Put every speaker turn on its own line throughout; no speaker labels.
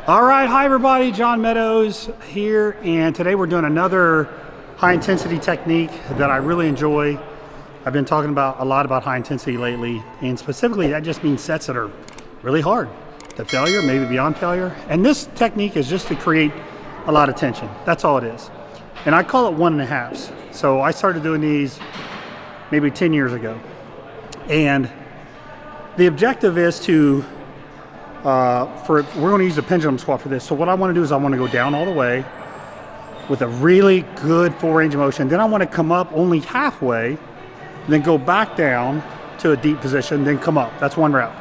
All right, hi everybody, John Meadows here, and today we're doing another high intensity technique that I really enjoy. I've been talking a lot about high intensity lately, and specifically that just means sets that are really hard to failure, maybe beyond failure. And this technique is just to create a lot of tension. That's all it is. And I call it 1.5s. So I started doing these maybe 10 years ago. And the objective is to we're going to use the pendulum squat for this. So what I want to do is I want to go down all the way with a really good full range of motion. Then I want to come up only halfway, then go back down to a deep position, then come up. That's one rep.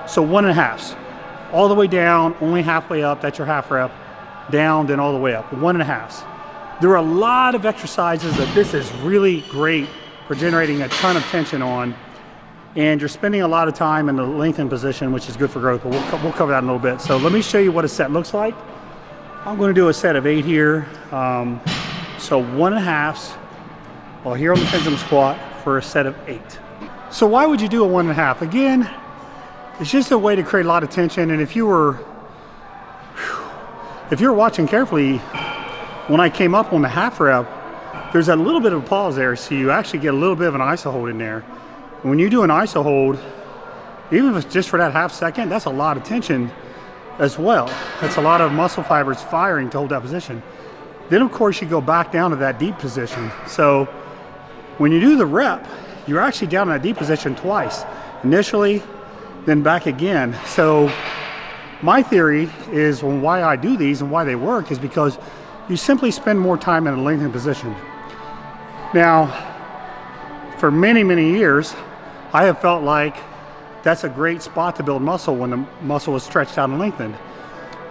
So 1.5s. All the way down, only halfway up, that's your half rep. Down, then all the way up, 1.5s. There are a lot of exercises that this is really great for generating a ton of tension on. And you're spending a lot of time in the lengthened position, which is good for growth, but we'll cover that in a little bit. So let me show you what a set looks like. I'm going to do a set of 8 here. So 1.5s, well, here on the pendulum squat for a set of 8. So why would you do a 1.5? Again, it's just a way to create a lot of tension. And if you were watching carefully, when I came up on the half rep, there's a little bit of a pause there, so you actually get a little bit of an iso hold in there. When you do an iso hold, even if it's just for that half second, that's a lot of tension as well. That's a lot of muscle fibers firing to hold that position. Then of course you go back down to that deep position. So when you do the rep, you're actually down in that deep position twice. Initially, then back again. So my theory is why I do these and why they work is because you simply spend more time in a lengthened position. Now, for many, many years, I have felt like that's a great spot to build muscle when the muscle is stretched out and lengthened.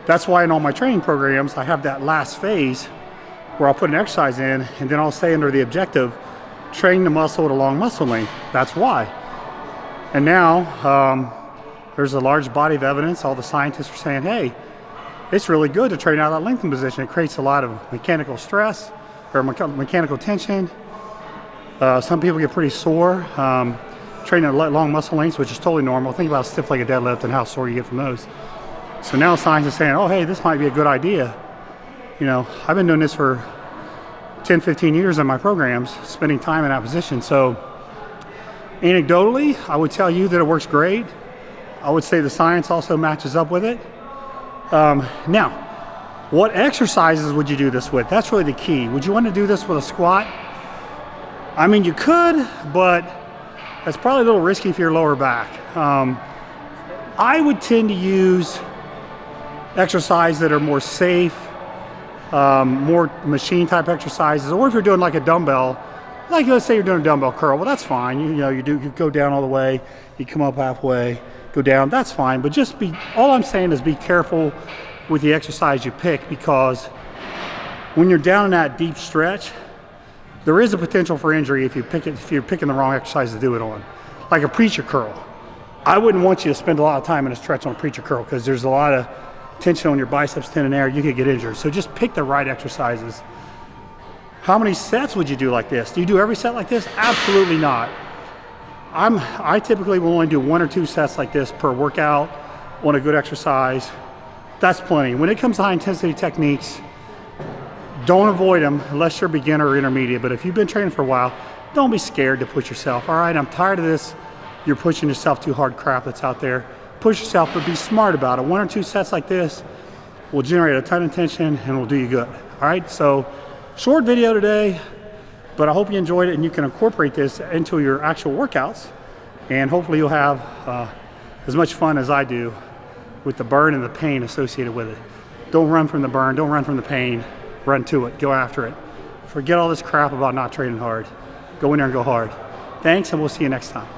That's why in all my training programs, I have that last phase where I'll put an exercise in and then I'll say under the objective, train the muscle at a long muscle length. That's why. And now there's a large body of evidence. All the scientists are saying, hey, it's really good to train out of that lengthened position. It creates a lot of mechanical stress or mechanical tension. Some people get pretty sore training at long muscle lengths, which is totally normal. Think about a stiff-legged deadlift and how sore you get from those. So now science is saying, oh, hey, this might be a good idea. You know, I've been doing this for 10, 15 years in my programs, spending time in that position. So anecdotally, I would tell you that it works great. I would say the science also matches up with it. Now, what exercises would you do this with? That's really the key. Would you want to do this with a squat? I mean, you could, but that's probably a little risky for your lower back. I would tend to use exercises that are more safe, more machine type exercises, or if you're doing like a dumbbell, like let's say you're doing a dumbbell curl, well that's fine. You go down all the way, you come up halfway, go down, that's fine. But all I'm saying is be careful with the exercise you pick, because when you're down in that deep stretch, there is a potential for injury if you're picking the wrong exercise to do it on. Like a preacher curl. I wouldn't want you to spend a lot of time in a stretch on a preacher curl because there's a lot of tension on your biceps tendon there. You could get injured. So just pick the right exercises. How many sets would you do like this? Do you do every set like this? Absolutely not. I typically will only do 1 or 2 sets like this per workout on a good exercise. That's plenty. When it comes to high intensity techniques, don't avoid them unless you're beginner or intermediate. But if you've been training for a while, don't be scared to push yourself. All right, I'm tired of this. You're pushing yourself too hard crap that's out there. Push yourself, but be smart about it. 1 or 2 sets like this will generate a ton of tension and will do you good. All right, so short video today, but I hope you enjoyed it and you can incorporate this into your actual workouts. And hopefully you'll have as much fun as I do with the burn and the pain associated with it. Don't run from the burn, don't run from the pain. Run to it, go after it. Forget all this crap about not training hard. Go in there and go hard. Thanks, and we'll see you next time.